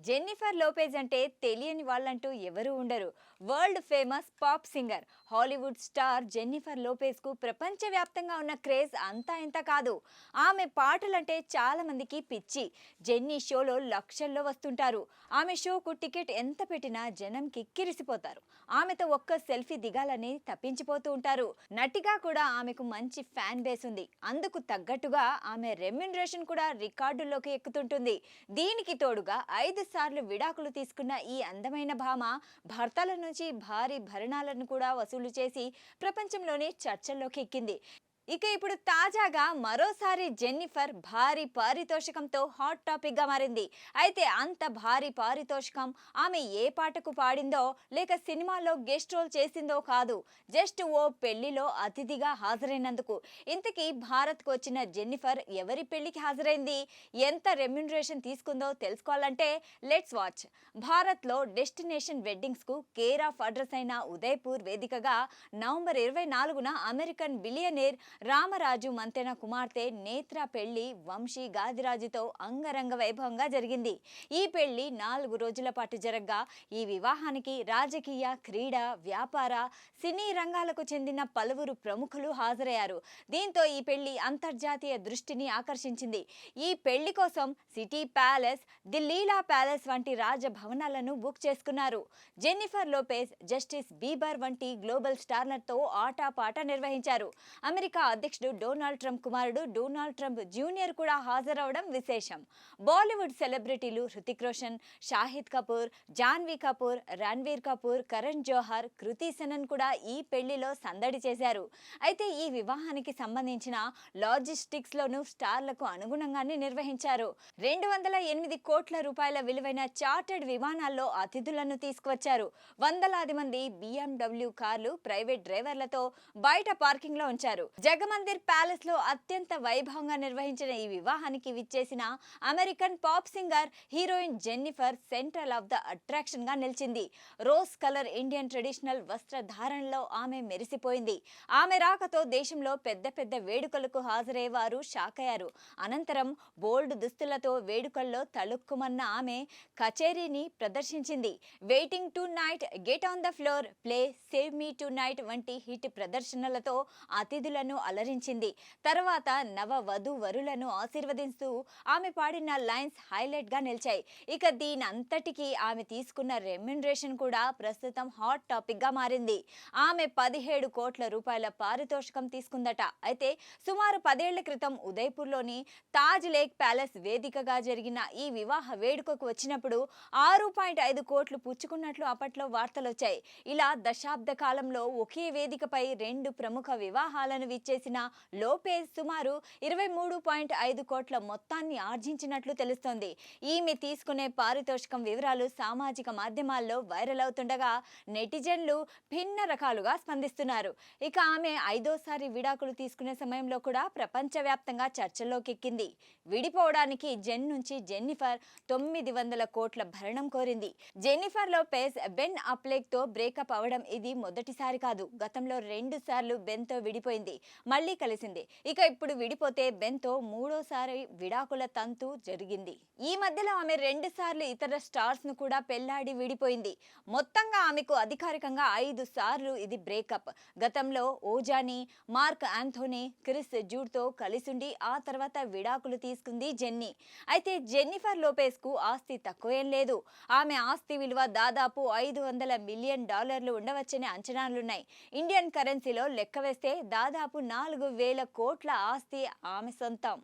Jennifer Lopez అంటే తెలియని వాళ్ళంటూ ఎవరూ ఉండరు. World famous pop singer, Hollywood star Jennifer Lopez కు ప్రపంచవ్యాప్తంగా ఉన్న క్రేజ్ అంతా ఇంత కాదు. ఆమె పాటలంటే చాలా మందికి పిచ్చి. జెన్నీ షోలో లక్షల్లో వస్తుంటారు. ఆమె షోకు టికెట్ ఎంత పెట్టినా జనం కిక్కిరిసిపోతారు. ఆమెతో ఒక్క సెల్ఫీ దిగాలని తప్పించిపోతూ ఉంటారు. నటిగా కూడా ఆమెకు మంచి ఫ్యాన్ బేస్ ఉంది. అందుకు తగ్గట్టుగా ఆమె రెమ్యునరేషన్ కూడా రికార్డుల్లోకి ఎక్కుతుంటుంది. దీనికి తోడుగా 5 సార్లు విడాకులు తీసుకున్న ఈ అందమైన భామ భర్తల నుంచి భారీ భరణాలను కూడా వసూలు చేసి ప్రపంచంలోనే చర్చల్లోకి ఎక్కింది. ఇక ఇప్పుడు తాజాగా మరోసారి జెన్నిఫర్ భారీ పారితోషికంతో హాట్ టాపిక్ గా మారింది. అయితే అంత భారీ పారితోషికం ఆమె ఏ పాటకు పాడిందో లేక సినిమాలో గెస్ట్ రోల్ చేసిందో కాదు, జస్ట్ ఓ పెళ్లిలో అతిథిగా హాజరైనందుకు. ఇంతకీ భారత్కు వచ్చిన జెన్నిఫర్ ఎవరి పెళ్లికి హాజరైంది, ఎంత రెమ్యునరేషన్ తీసుకుందో తెలుసుకోవాలంటే లెట్స్ వాచ్. భారత్లో డెస్టినేషన్ వెడ్డింగ్స్ కు కేర్ ఆఫ్ అడ్రస్ అయిన ఉదయపూర్ వేదికగా నవంబర్ 24న అమెరికన్ బిలియనేర్ రామరాజు మంతెన కుమార్తె నేత్ర పెళ్లి వంశీ గాదిరాజుతో అంగరంగ వైభవంగా జరిగింది. ఈ పెళ్లి 4 రోజుల పాటు జరగ్గా ఈ వివాహానికి రాజకీయ, క్రీడా, వ్యాపార, సినీ రంగాలకు చెందిన పలువురు ప్రముఖులు హాజరయ్యారు. దీంతో ఈ పెళ్లి అంతర్జాతీయ దృష్టిని ఆకర్షించింది. ఈ పెళ్లి కోసం city palace, the Leela palace వంటి రాజభవనాలను బుక్ చేసుకున్నారు. జెన్నిఫర్ లోపేజ్, జస్టిస్ బీబర్ వంటి గ్లోబల్ స్టార్లతో ఆటాపాట నిర్వహించారు. అమెరికా అధ్యక్షుడు డొనాల్డ్ ట్రంప్ కుమారుడు డొనాల్డ్ ట్రంప్ జూనియర్ కూడా హాజరవడం విశేషం. బాలీవుడ్ సెలబ్రిటీలు హృతిక్ రోషన్, షాహిద్ కపూర్, జాన్వీ కపూర్, రణ్వీర్ కపూర్, కరణ్ జోహర్, కృతి సెనన్ కూడా ఈ పెళ్లిలో సందడి చేశారు. అయితే ఈ వివాహానికి సంబంధించిన లాజిస్టిక్స్ లోను స్టార్లకు అనుగుణంగానే నిర్వహించారు. 208 కోట్ల రూపాయల విలువైన చార్టర్డ్ విమానాల్లో అతిథులను తీసుకువచ్చారు. వందలాది మంది BMW కార్లు ప్రైవేట్ డ్రైవర్లతో బయట పార్కింగ్ లో ఉంచారు. జగమందిర్ ప్యాలెస్ లో అత్యంత వైభవంగా నిర్వహించిన ఈ వివాహానికి విచ్చేసిన American pop singer, heroine Jennifer central of the attraction గా నిలిచింది. రోజ్ కలర్ ఇండియన్ ట్రెడిషనల్ వస్త్రధారణలో ఆమె మెరిసిపోయింది. ఆమె రాకతో దేశంలో పెద్ద పెద్ద వేడుకలకు హాజరయ్యేవారు షాక్ అయ్యారు. అనంతరం బోల్డ్ దుస్తులతో వేడుకల్లో తళుక్కుమన్న ఆమె కచేరీని ప్రదర్శించింది. Waiting to night, get on the floor, play, save me to night వంటి హిట్ ప్రదర్శనలతో అతిథులను అలరించింది. తర్వాత నవ వధూవరులను ఆశీర్వదిస్తూ ఆమె పాడిన లైన్స్ హైలైట్ గా నిలిచాయి. ఇక దీనంతటికీ ఆమె తీసుకున్న రెమ్యునరేషన్ కూడా ప్రస్తుతం హాట్ టాపిక్ గా మారింది. ఆమె 17 కోట్ల రూపాయల పారితోషికం తీసుకుందట. అయితే సుమారు 10 ఏళ్ల క్రితం ఉదయపూర్లోని తాజ్ లేక్ ప్యాలెస్ వేదికగా జరిగిన ఈ వివాహ వేడుకకు వచ్చినప్పుడు 6.5 కోట్లు పుచ్చుకున్నట్లు అప్పట్లో వార్తలొచ్చాయి. ఇలా దశాబ్ద కాలంలో ఒకే వేదికపై 2 ప్రముఖ వివాహాలను విచ్చేసిన లోపేజ్ సుమారు 23.5 కోట్ల మొత్తాన్ని ఆర్జించినట్లు తెలుస్తోంది. ఈమె తీసుకునే పారితోషికం వివరాలు సామాజిక మాధ్యమాల్లో వైరల్ అవుతుండగా నెటిజన్లు భిన్న రకాలుగా స్పందిస్తున్నారు. ఇక ఆమె 5వసారి విడాకులు తీసుకునే సమయంలో కూడా ప్రపంచవ్యాప్తంగా చర్చల్లోకి ఎక్కింది. విడిపోవడానికి నుంచి జెన్నిఫర్ 900 కోట్ల భరణం కోరింది. జెన్నిఫర్ లోపేజ్ బెన్ అఫ్లెక్ తో బ్రేకప్ అవడం ఇది మొదటిసారి కాదు. గతంలో 2 సార్లు బెన్ తో విడిపోయింది, మళ్ళీ కలిసింది. ఇక ఇప్పుడు విడిపోతే బెన్ తో 3వసారి విడాకుల తంతు జరిగింది. ఈ మధ్యలో ఆమె 2 సార్లు ఇతర స్టార్స్ ను కూడా పెళ్లాడి విడిపోయింది. మొత్తంగా ఆమెకు అధికారికంగా 5 సార్లు ఇది బ్రేకప్. గతంలో ఓజాని, మార్క్ ఆంథోనీ, క్రిస్ జూడ్ తో కలిసుండి ఆ తర్వాత విడాకులు తీసుకుంది జెన్నీ. అయితే జెన్నిఫర్ లోపేజ్ కు ఆస్తి తక్కువేం లేదు. ఆమె ఆస్తి విలువ దాదాపు $500 మిలియన్ ఉండవచ్చని అంచనాలున్నాయి. ఇండియన్ కరెన్సీలో లెక్క వేస్తే దాదాపు 4,000 కోట్ల ఆస్తి ఆమె సొంతం.